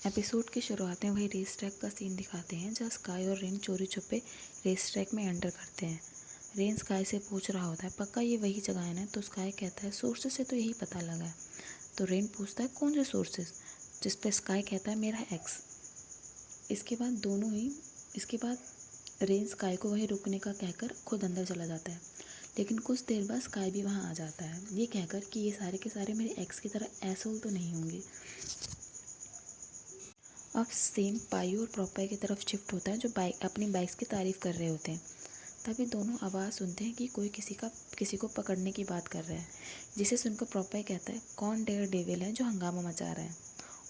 Episode की शुरुआत में वही रेस ट्रैक का सीन दिखाते हैं जहाँ स्काई और रेन चोरी छुपे रेस ट्रैक में एंटर करते हैं। रेन स्काई से पूछ रहा होता है पक्का ये वही जगह है ना, तो स्काई कहता है सोर्सेज से तो यही पता लगा है। तो रेन पूछता है कौन से सोर्सेज, जिस पे स्काई कहता है मेरा एक्स। इसके बाद रेन स्काई को वहीं रुकने का कहकर खुद अंदर चला जाता है। लेकिन कुछ देर बाद स्काई भी वहाँ आ जाता है, ये कहकर कि ये सारे के सारे मेरे एक्स की तरह एसोल तो नहीं होंगे। अब सीन पायु और प्रोपाई की तरफ शिफ्ट होता है, जो अपनी बाइक्स की तारीफ़ कर रहे होते हैं। तभी दोनों आवाज़ सुनते हैं कि कोई किसी को पकड़ने की बात कर रहा है, जिसे सुनकर प्रोपाई कहता है कौन डेयर डेविल है जो हंगामा मचा रहा है।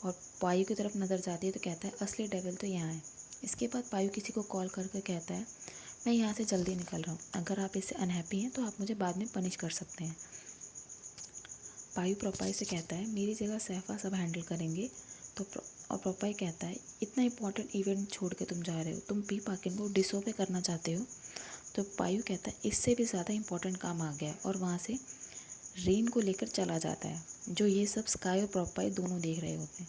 और पायु की तरफ नज़र जाती है तो कहता है असली डेविल तो यहाँ है। इसके बाद पायु किसी को कॉल करके कहता है मैं यहाँ से जल्दी निकल रहा हूँ, अगर आप इससे अनहैप्पी हैं तो आप मुझे बाद में पनिश कर सकते हैं। पायु प्रोपाई से कहता है मेरी जगह सैफा सब हैंडल करेंगे। और प्रोपाई कहता है इतना इंपॉर्टेंट इवेंट छोड़ के तुम जा रहे हो, तुम पी पार्किंग को डिसोबे करना चाहते हो। तो पायु कहता है इससे भी ज़्यादा इंपॉर्टेंट काम आ गया, और वहाँ से रेन को लेकर चला जाता है, जो ये सब स्काई और प्रोपाई दोनों देख रहे होते हैं।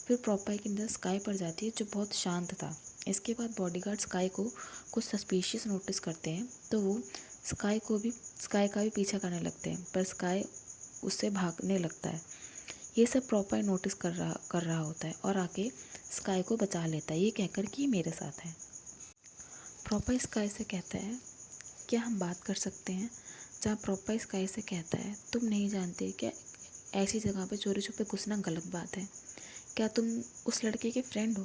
फिर प्रोपाई की नज़र स्काई पर जाती है जो बहुत शांत था। इसके बाद बॉडीगार्ड स्काई को कुछ सस्पिशियस नोटिस करते हैं, तो वो स्काई का भी पीछा करने लगते हैं, पर स्काई उससे भागने लगता है। ये सब प्रोपाई नोटिस कर रहा होता है और आके स्काई को बचा लेता है, ये कहकर कि मेरे साथ है। प्रोपाई स्काई से कहता है क्या हम बात कर सकते हैं, जहाँ प्रोपाई स्काई से कहता है तुम नहीं जानते क्या ऐसी जगह पे चोरी छुपे घुसना गलत बात है। क्या तुम उस लड़के के फ्रेंड हो?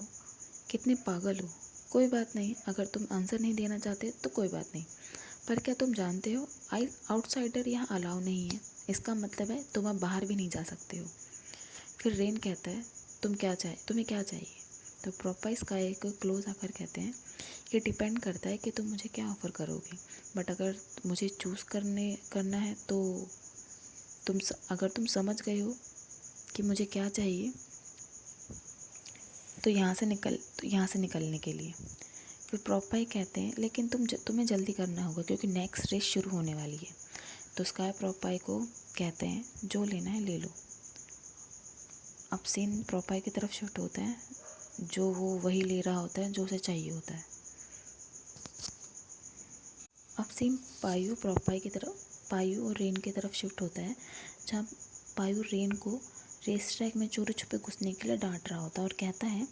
कितने पागल हो। कोई बात नहीं, अगर तुम आंसर नहीं देना चाहते तो कोई बात नहीं, पर क्या तुम जानते हो आउटसाइडर यहाँ अलाउ नहीं है। इसका मतलब है तुम अब बाहर भी नहीं जा सकते हो। फिर रेन कहता है तुम्हें क्या चाहिए। तो प्रोपाई स्काई को क्लोज आकर कहते हैं ये डिपेंड करता है कि तुम मुझे क्या ऑफ़र करोगे, बट अगर मुझे चूज़ करना है तो अगर तुम समझ गए हो कि मुझे क्या चाहिए तो यहाँ से निकलने के लिए। फिर प्रोपाई कहते हैं लेकिन तुम्हें जल्दी करना होगा क्योंकि नेक्स्ट रेस शुरू होने वाली है। तो स्काई प्रोपाई को कहते हैं जो लेना है ले लो। अब सीन प्रोपाई की तरफ शिफ्ट होता है, जो वो वही ले रहा होता है जो उसे चाहिए होता है। अब सीन पायु और रेन की तरफ शिफ्ट होता है, जहाँ पायु रेन को रेस ट्रैक में चोरी छुपे घुसने के लिए डांट रहा होता है और कहता है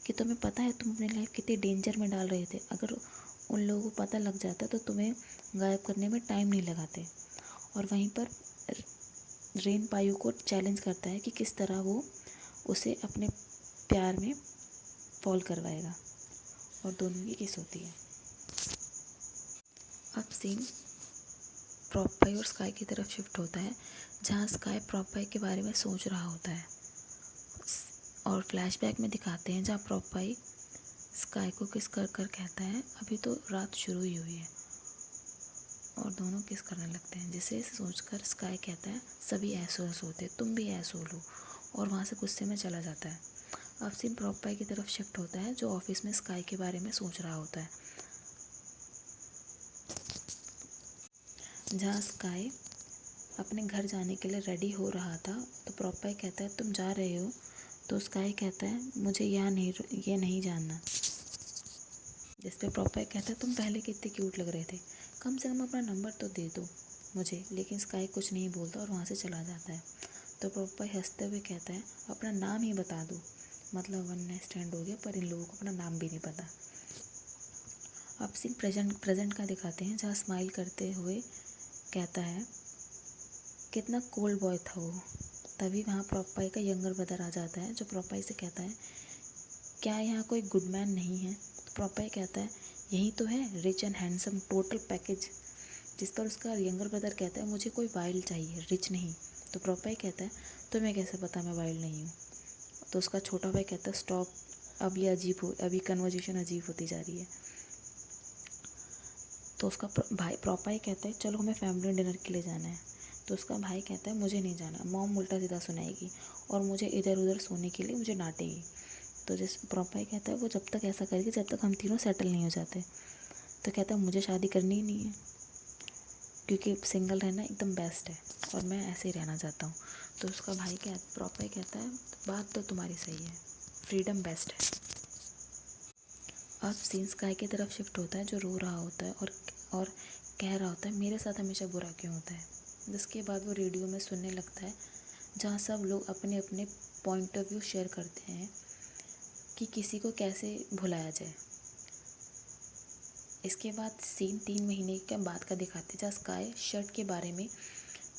कि तुम्हें पता है तुम अपनी लाइफ कितनी डेंजर में डाल रहे थे, अगर उन लोगों को पता लग जाता तो तुम्हें गायब करने में टाइम नहीं लगाते। और वहीं पर रेन पायु को चैलेंज करता है कि किस तरह वो उसे अपने प्यार में फॉल करवाएगा, और दोनों की किस होती है। अब सीन प्रोपाई और स्काई की तरफ शिफ्ट होता है, जहाँ स्काई प्रोपाई के बारे में सोच रहा होता है, और फ्लैशबैक में दिखाते हैं जहाँ प्रोपाई स्काई को किस कर कहता है अभी तो रात शुरू ही हुई है, और दोनों किस करने लगते हैं, जिसे सोचकर स्काई कहता है सभी ऐसोल्स होते, तुम भी ऐसोल हो, और वहाँ से गुस्से में चला जाता है। अब सीन प्रोपाई की तरफ शिफ्ट होता है, जो ऑफिस में स्काई के बारे में सोच रहा होता है, जहाँ स्काई अपने घर जाने के लिए रेडी हो रहा था। तो प्रोपाई कहता है तुम जा रहे हो, तो स्काई कहता है मुझे ये नहीं जानना। जिस पे प्रोपाई कहता है तुम पहले कितने क्यूट लग रहे थे, कम से कम अपना नंबर तो दे दो मुझे। लेकिन स्काई कुछ नहीं बोलता और वहाँ से चला जाता है। तो प्रोपाई हंसते हुए कहता है अपना नाम ही बता दो, मतलब वन नाइट स्टैंड हो गया, पर इन लोगों को अपना नाम भी नहीं पता। अब सीन प्रेजेंट का दिखाते हैं, जहाँ स्माइल करते हुए कहता है कितना कोल्ड बॉय था वो। तभी वहाँ प्रोपाई का यंगर ब्रदर आ जाता है, जो प्रोपाई से कहता है क्या यहाँ कोई गुड मैन नहीं है। तो प्रोपाई कहता है यही तो है, rich and handsome total package. जिस पर उसका यंगर ब्रदर कहता है मुझे कोई वाइल्ड चाहिए, रिच नहीं। तो प्रोपाई कहता है तुम्हें कैसे पता मैं वाइल्ड नहीं हूँ। तो उसका छोटा भाई कहता है स्टॉप, अभी कन्वर्जेशन अजीब होती जा रही है। तो उसका भाई प्रोपाई कहता है चलो हमें फैमिली डिनर के लिए जाना है। तो उसका भाई कहता है मुझे नहीं जाना, मॉम उल्टा सीधा सुनाएगी और मुझे इधर उधर सोने के लिए मुझे डांटेगी। तो जिस प्रोपाई कहता है वो जब तक ऐसा करेगी जब तक हम तीनों सेटल नहीं हो जाते। तो कहता है मुझे शादी करनी ही नहीं है, क्योंकि सिंगल रहना एकदम बेस्ट है और मैं ऐसे ही रहना चाहता हूँ। तो उसका भाई प्रोपाई कहता है बात तो तुम्हारी सही है, फ्रीडम बेस्ट है। अब सीन स्काई की तरफ शिफ्ट होता है जो रो रहा होता है और कह रहा होता है मेरे साथ हमेशा बुरा क्यों होता है। जिसके बाद वो रेडियो में सुनने लगता है जहाँ सब लोग अपने अपने पॉइंट ऑफ व्यू शेयर करते हैं कि किसी को कैसे भुलाया जाए। इसके बाद सीन 3 महीने के बाद का दिखाते हैं जहाँ स्काई शर्ट के बारे में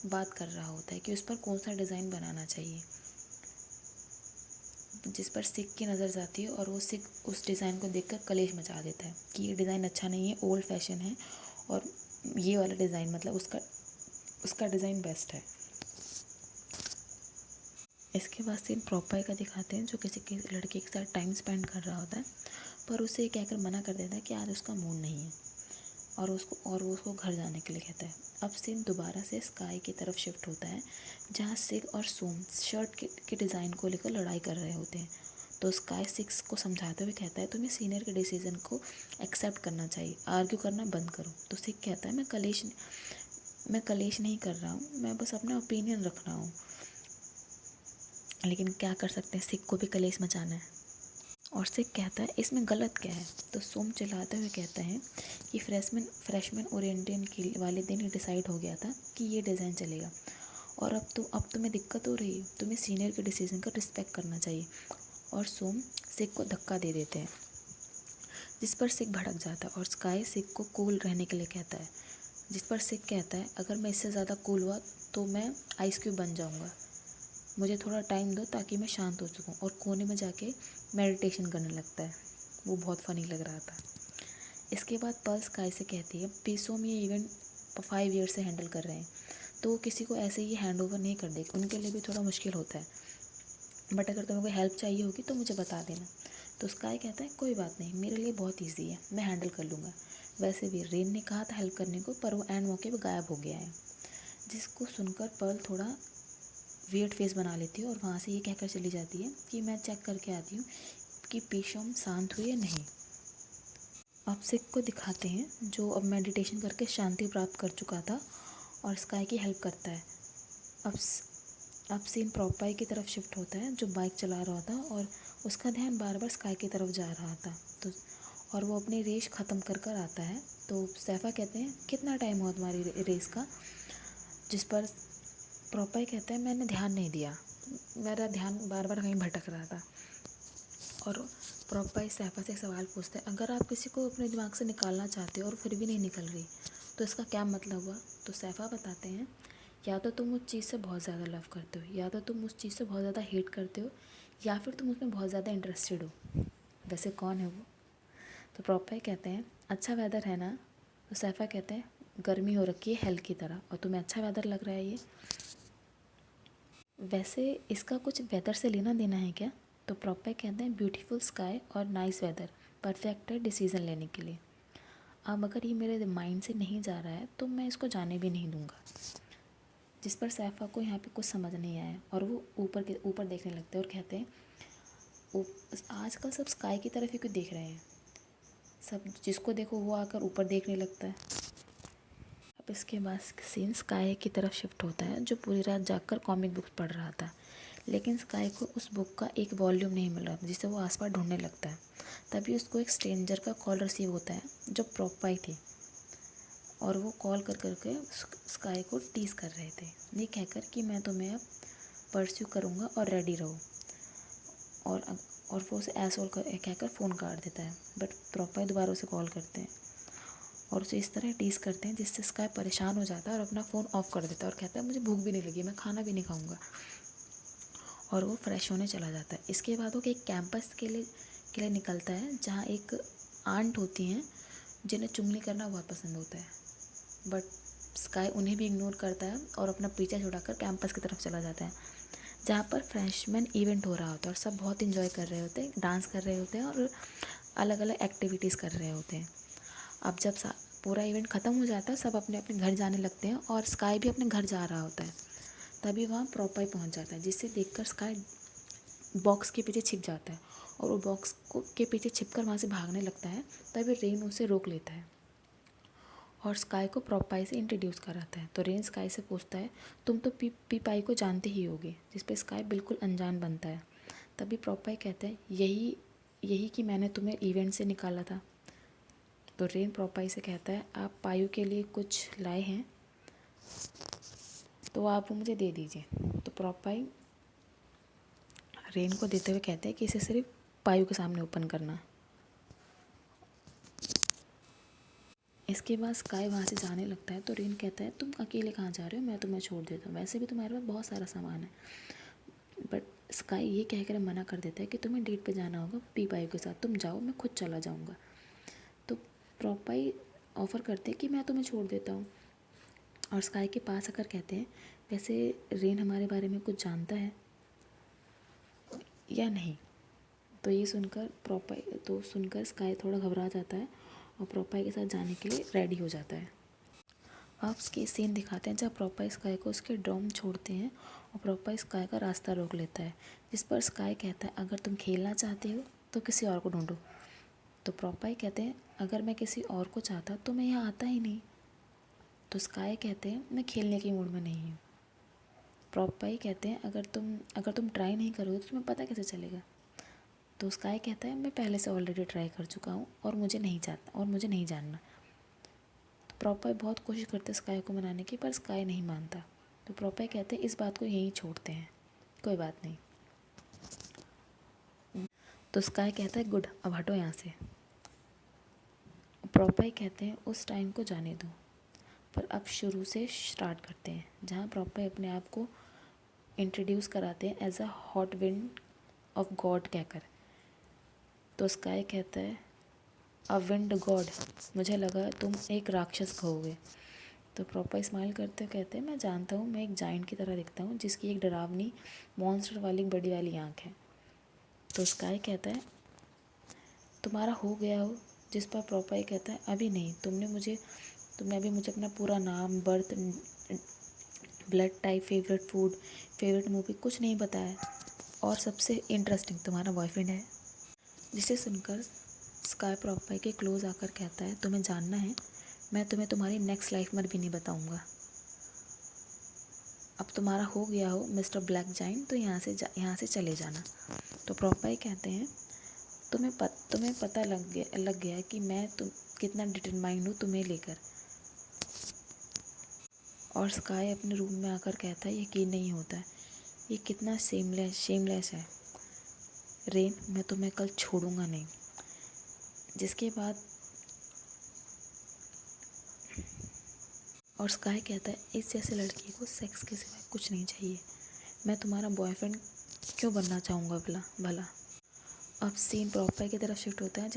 बात कर रहा होता है कि उस पर कौन सा डिज़ाइन बनाना चाहिए, जिस पर सिक की नज़र जाती है और वो सिक उस डिज़ाइन को देखकर कलेश मचा देता है कि ये डिज़ाइन अच्छा नहीं है, ओल्ड फैशन है और ये वाला डिज़ाइन मतलब उसका डिज़ाइन बेस्ट है। इसके बाद सीन प्रोपाई का दिखाते हैं जो किसी के लड़के के साथ टाइम स्पेंड कर रहा होता है पर उसे कहकर मना कर देता है कि आज उसका मूड नहीं है और वो उसको घर जाने के लिए कहता है। अब सीन दोबारा से स्काई की तरफ शिफ्ट होता है जहाँ सिग और सोम शर्ट के डिज़ाइन को लेकर लड़ाई कर रहे होते हैं। तो स्काई सिक्स को समझाते हुए कहता है तुम्हें सीनियर के डिसीज़न को एक्सेप्ट करना चाहिए, आर्ग्यू करना बंद करो। तो सिग कहता है मैं कलेश नहीं कर रहा हूँ, मैं बस अपना ओपिनियन रख रहा हूँ। लेकिन क्या कर सकते हैं, सिग को भी कलेश मचाना है। और सिग कहता है इसमें गलत क्या है। तो सोम चिल्लाते हुए कहता है कि फ्रेशमैन ओरिएंटेशन के वाले दिन ही डिसाइड हो गया था कि ये डिज़ाइन चलेगा और अब तुम्हें दिक्कत हो रही है, तुम्हें सीनियर के डिसीजन का रिस्पेक्ट करना चाहिए। और सोम सिग को धक्का दे देते हैं जिस पर सिग भड़क जाता है और स्काई सिग को कूल रहने के लिए कहता है, जिस पर सिग कहता है अगर मैं इससे ज़्यादा कूल हुआ तो मैं आइस क्यूब बन जाऊँगा, मुझे थोड़ा टाइम दो ताकि मैं शांत हो सकूँ। और कोने में जाके मेडिटेशन करने लगता है। वो बहुत फ़नी लग रहा था। इसके बाद पर्ल स्काई से कहती है पीसोम ये इवेंट 5 ईयर से हैंडल कर रहे हैं तो वो किसी को ऐसे ही हैंड ओवर नहीं कर देगी, उनके लिए भी थोड़ा मुश्किल होता है, बट अगर तुम्हें कोई हेल्प चाहिए होगी तो मुझे बता देना। तो स्काई कहता है कोई बात नहीं, मेरे लिए बहुत ईजी है, मैं हैंडल कर लूँगा। वैसे भी रेन ने कहा था हेल्प करने को पर वो एंड मौके पर गायब हो गया है। जिसको सुनकर पर्ल थोड़ा वियर्ड फेस बना लेती है और वहाँ से ये कहकर चली जाती है कि मैं चेक करके आती हूँ कि पीशम शांत हुई या नहीं। अब सिक को दिखाते हैं जो अब मेडिटेशन करके शांति प्राप्त कर चुका था और स्काई की हेल्प करता है। अब अब सीन प्रोपाई की तरफ शिफ्ट होता है जो बाइक चला रहा था और उसका ध्यान बार बार स्काई की तरफ जा रहा था। तो और वो अपनी रेस ख़त्म कर कर आता है। तो सैफा कहते हैं कितना टाइम हुआ तुम्हारी रेस का, जिस पर प्रोपाई कहता है मैंने ध्यान नहीं दिया, मेरा ध्यान बार बार कहीं भटक रहा था। और प्रोपाई सैफा से एक सवाल पूछते हैं अगर आप किसी को अपने दिमाग से निकालना चाहते हो और फिर भी नहीं निकल रही तो इसका क्या मतलब हुआ। तो सैफा बताते हैं या तो तुम उस चीज़ से बहुत ज़्यादा लव करते हो, या तो तुम उस चीज़ से बहुत ज़्यादा हेट करते हो, या फिर तुम उसमें बहुत ज़्यादा इंटरेस्टेड हो। वैसे कौन है वो। तो प्रोपाई कहते हैं अच्छा वेदर है ना। तो सैफा कहते हैं गर्मी हो रखी है हेल की तरह और तुम्हें अच्छा वेदर लग रहा है ये। वैसे इसका कुछ वेदर से लेना देना है क्या। तो प्रोपाई कहते हैं ब्यूटीफुल स्काई और नाइस वेदर परफेक्ट है डिसीज़न लेने के लिए। अब अगर ये मेरे माइंड से नहीं जा रहा है तो मैं इसको जाने भी नहीं दूंगा। जिस पर सैफा को यहाँ पे कुछ समझ नहीं आया और वो ऊपर देखने लगते हैं और कहते हैं आजकल सब स्काई की तरफ ही क्यों देख रहे हैं, सब जिसको देखो वो आकर ऊपर देखने लगता है। अब इसके बाद सीन स्काई की तरफ शिफ्ट होता है जो पूरी रात जागकर कॉमिक बुक्स पढ़ रहा था, लेकिन स्काई को उस बुक का एक वॉल्यूम नहीं मिल रहा जिसे वो आसपास ढूंढने लगता है। तभी उसको एक स्ट्रेंजर का कॉल रिसीव होता है जो प्रोपाई थी और वो कॉल कर करके स्काई को टीज़ कर रहे थे ये कहकर कि मैं तुम्हें अब परस्यू करूँगा और रेडी रहो। और और वो उसे ऐसा कहकर फ़ोन काट देता है, बट प्रोपाई दोबारा उसे कॉल करते हैं और उसे इस तरह टीज़ करते हैं जिससे स्काई परेशान हो जाता है और अपना फ़ोन ऑफ कर देता है और कहता है मुझे भूख भी नहीं लगी, मैं खाना भी नहीं खाऊंगा। और वो फ्रेश होने चला जाता है। इसके बाद वो एक कैंपस के लिए निकलता है जहाँ एक आंट होती हैं जिन्हें चुगली करना बहुत पसंद होता है, बट स्काई उन्हें भी इग्नोर करता है और अपना पीछा छुड़ाकर कैंपस की तरफ चला जाता है जहाँ पर फ्रेशमैन इवेंट हो रहा होता है और सब बहुत इन्जॉय कर रहे होते हैं, डांस कर रहे होते हैं और अलग अलग एक्टिविटीज़ कर रहे होते हैं। अब जब पूरा इवेंट ख़त्म हो जाता है सब अपने अपने घर जाने लगते हैं और स्काई भी अपने घर जा रहा होता है। तभी वहाँ प्रोपाई पहुँच जाता है जिससे देखकर स्काई बॉक्स के पीछे छिप जाता है और वो बॉक्स को के पीछे छिपकर वहाँ से भागने लगता है। तभी रेन उसे रोक लेता है और स्काई को प्रोपाई से इंट्रोड्यूस कराता है। तो रेन स्काई से पूछता है तुम तो पी पाई को जानते ही होगे, जिस पे स्काई बिल्कुल अनजान बनता है। तभी प्रोपाई कहते हैं यही यही कि मैंने तुम्हें इवेंट से निकाला था। तो रेन प्रोपाई से कहता है आप पायु के लिए कुछ लाए हैं तो आप वो मुझे दे दीजिए। तो प्रोपाई रेन को देते हुए कहते हैं कि इसे सिर्फ पायु के सामने ओपन करना। इसके बाद स्काई वहाँ से जाने लगता है तो रेन कहता है तुम अकेले कहाँ जा रहे हो, मैं तुम्हें छोड़ देता हूँ, वैसे भी तुम्हारे पास बहुत सारा सामान है। बट स्काई ये कहकर मना कर देता है कि तुम्हें डेट पे जाना होगा पी पायु के साथ, तुम जाओ, मैं खुद चला जाऊँगा। तो प्रोपाई ऑफ़र करते हैं कि मैं तुम्हें छोड़ देता हूँ, और स्काई के पास आकर कहते हैं वैसे रेन हमारे बारे में कुछ जानता है या नहीं। तो ये सुनकर स्काई थोड़ा घबरा जाता है और प्रोपाई के साथ जाने के लिए रेडी हो जाता है। अब उसके सीन दिखाते हैं जब प्रोपाई स्काई को उसके डॉर्म छोड़ते हैं और प्रोपाई स्काई का रास्ता रोक लेता है, जिस पर स्काई कहता है अगर तुम खेलना चाहते हो तो किसी और को ढूंढो। तो प्रोपाई कहते हैं अगर मैं किसी और को चाहता तो मैं यहाँ आता ही नहीं। तो स्काई कहते हैं मैं खेलने के मूड में नहीं हूँ। प्रोपाई कहते हैं अगर तुम ट्राई नहीं करोगे तो तुम्हें पता कैसे चलेगा। तो स्काई कहता है मैं पहले से ऑलरेडी ट्राई कर चुका हूँ और मुझे नहीं जानना। तो प्रोपाई बहुत कोशिश करते हैं स्काई को मनाने की, पर स्काई नहीं मानता। तो प्रोपाई कहते हैं इस बात को यहीं छोड़ते हैं, कोई बात नहीं। तो स्काई कहता है गुड, अब हटो यहाँ से। प्रोपाई कहते हैं उस टाइम को जाने दो, पर अब शुरू से स्टार्ट करते हैं, जहाँ प्रोपाई अपने आप को इंट्रोड्यूस कराते हैं as a hot wind of God कहकर। तो स्काई कहता है अ विंड गॉड, मुझे लगा तुम एक राक्षस कहोगे। तो प्रोपाई स्माइल करते हुए कहते हैं मैं जानता हूँ, मैं एक जाइंट की तरह दिखता हूँ जिसकी एक डरावनी मॉन्स्टर वाली बड़ी वाली आँख है। तो स्काई कहता है तुम्हारा हो गया हो, जिस पर प्रोपाई कहता है अभी नहीं, तुमने अभी मुझे अपना पूरा नाम, birth, blood type, favourite food, favourite movie कुछ नहीं बताया, और सबसे इंटरेस्टिंग तुम्हारा बॉयफ्रेंड है। जिसे सुनकर स्काई प्रोपाई के क्लोज आकर कहता है तुम्हें जानना है, मैं तुम्हें तुम्हारी नेक्स्ट लाइफ में भी नहीं बताऊंगा। अब तुम्हारा हो गया हो मिस्टर ब्लैक जाइंट, तो यहाँ से चले जाना। तो प्रोपाई कहते हैं तुम्हें पता लग गया कि मैं कितना डिटरमाइंड हूँ तुम्हें लेकर। और स्काई अपने रूम में आकर कहता है यकीन नहीं होता है, ये कितना शेमलेस है रेन, मैं तुम्हें कल छोड़ूंगा नहीं। जिसके बाद और स्काई कहता है इस जैसे लड़की को सेक्स के सिवा कुछ नहीं चाहिए, मैं तुम्हारा बॉयफ्रेंड क्यों बनना चाहूँगा भला। अब सीन प्रोपाई की तरफ शिफ्ट होता है,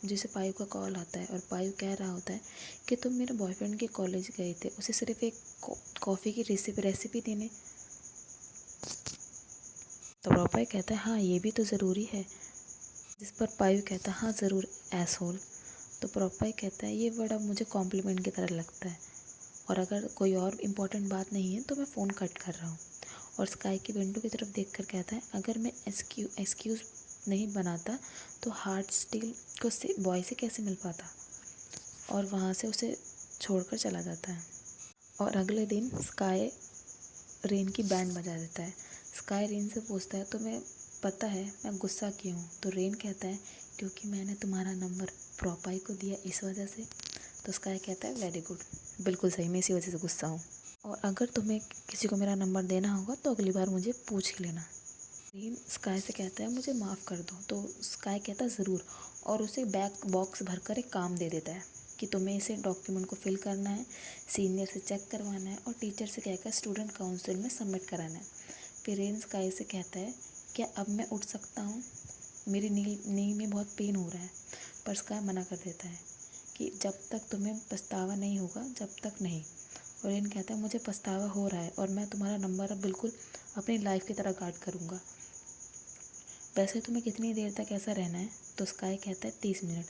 जिसे पायु का कॉल आता है और पायु कह रहा होता है कि तुम मेरे बॉयफ्रेंड के कॉलेज गए थे उसे सिर्फ एक कॉफ़ी की रेसिपी देने। तो प्रोपाई कहता है हाँ ये भी तो ज़रूरी है, जिस पर पायु कहता है हाँ ज़रूर एसहोल। तो प्रोपाई कहता है ये वर्ड अब मुझे कॉम्प्लीमेंट की तरह लगता है, और अगर कोई और इम्पोर्टेंट बात नहीं है तो मैं फ़ोन कट कर रहा हूँ। और स्काई की विंडो की तरफ देखकर कहता है अगर मैं एक्सक्यूज़ नहीं बनाता तो हार्ट स्टील को बॉय से कैसे मिल पाता, और वहाँ से उसे छोड़कर चला जाता है। और अगले दिन स्काई रेन की बैंड बजा देता है। स्काई रेन से पूछता है तुम्हें पता है मैं गुस्सा क्यों हूँ। तो रेन कहता है क्योंकि मैंने तुम्हारा नंबर प्रोपाई को दिया इस वजह से। तो स्काई कहता है वेरी गुड, बिल्कुल सही, मैं इसी वजह से गुस्सा हूँ, और अगर तुम्हें किसी को मेरा नंबर देना होगा तो अगली बार मुझे पूछ ही लेना। रेन स्काई से कहता है मुझे माफ़ कर दो। तो स्काई कहता है ज़रूर, और उसे बैक बॉक्स भरकर एक काम दे देता है कि तुम्हें इसे डॉक्यूमेंट को फिल करना है, सीनियर से चेक करवाना है और टीचर से कहकर स्टूडेंट काउंसिल में सबमिट कराना है। फिर रेन स्काई से कहता है क्या अब मैं उठ सकता हूँ, मेरी नी में बहुत पेन हो रहा है। पर स्काई मना कर देता है कि जब तक तुम्हें पछतावा नहीं होगा जब तक नहीं। और रेन कहता है मुझे पछतावा हो रहा है और मैं तुम्हारा नंबर अब बिल्कुल अपनी लाइफ की तरह गार्ड करूँगा। वैसे तुम्हें कितनी देर तक ऐसा रहना है। तो स्काई कहता है 30 मिनट।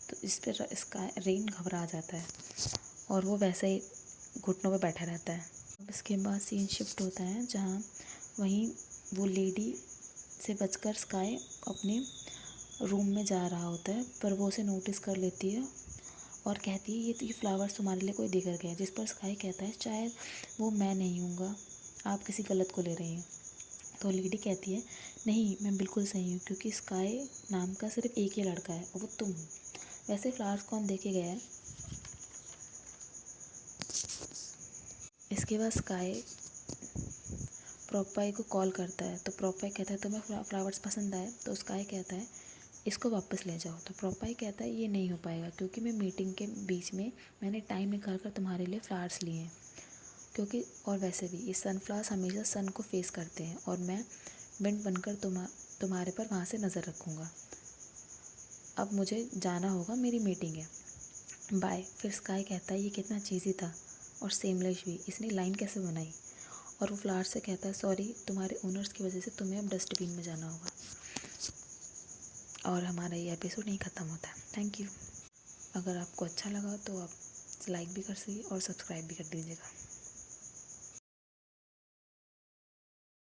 तो इस पर रेन घबरा जाता है और वो वैसे ही घुटनों पे बैठा रहता है। अब इसके बाद सीन शिफ्ट होता है जहाँ वहीं वो लेडी से बचकर स्काई अपने रूम में जा रहा होता है, पर वो उसे नोटिस कर लेती है और कहती है ये फ्लावर्स तुम्हारे लिए कोई देकर गया। जिस पर स्काई कहता है शायद वो मैं नहीं हूँगा, आप किसी गलत को ले रही हैं। तो लेडी कहती है, नहीं मैं बिल्कुल सही हूँ, क्योंकि स्काई नाम का सिर्फ एक ही लड़का है और वो तुम हो। वैसे फ्लावर्स कौन देखे गया है। इसके बाद स्काई प्रोपाई को कॉल करता है, तो प्रोपाई कहता है तुम्हें फ्लावर्स पसंद आए, तो स्काई कहता है इसको वापस ले जाओ। तो प्रोपाई कहता है ये नहीं हो पाएगा, क्योंकि मैं मीटिंग के बीच में मैंने टाइम निकाल कर तुम्हारे लिए फ्लावर्स लिए हैं, क्योंकि और वैसे भी ये सनफ्लावर्स हमेशा सन को फेस करते हैं और मैं विंड बनकर तुम्हारे पर वहाँ से नज़र रखूँगा। अब मुझे जाना होगा, मेरी मीटिंग है, बाय। फिर स्काई कहता है ये कितना चीज़ी था और सेमलेस भी, इसने लाइन कैसे बनाई। और वो फ्लावर से कहता है सॉरी, तुम्हारे ओनर्स की वजह से तुम्हें अब डस्टबिन में जाना होगा। और हमारा ये एपिसोड नहीं ख़त्म होता है। Thank you. अगर आपको अच्छा लगा तो आप लाइक भी कर सकिए और सब्सक्राइब भी कर दीजिएगा।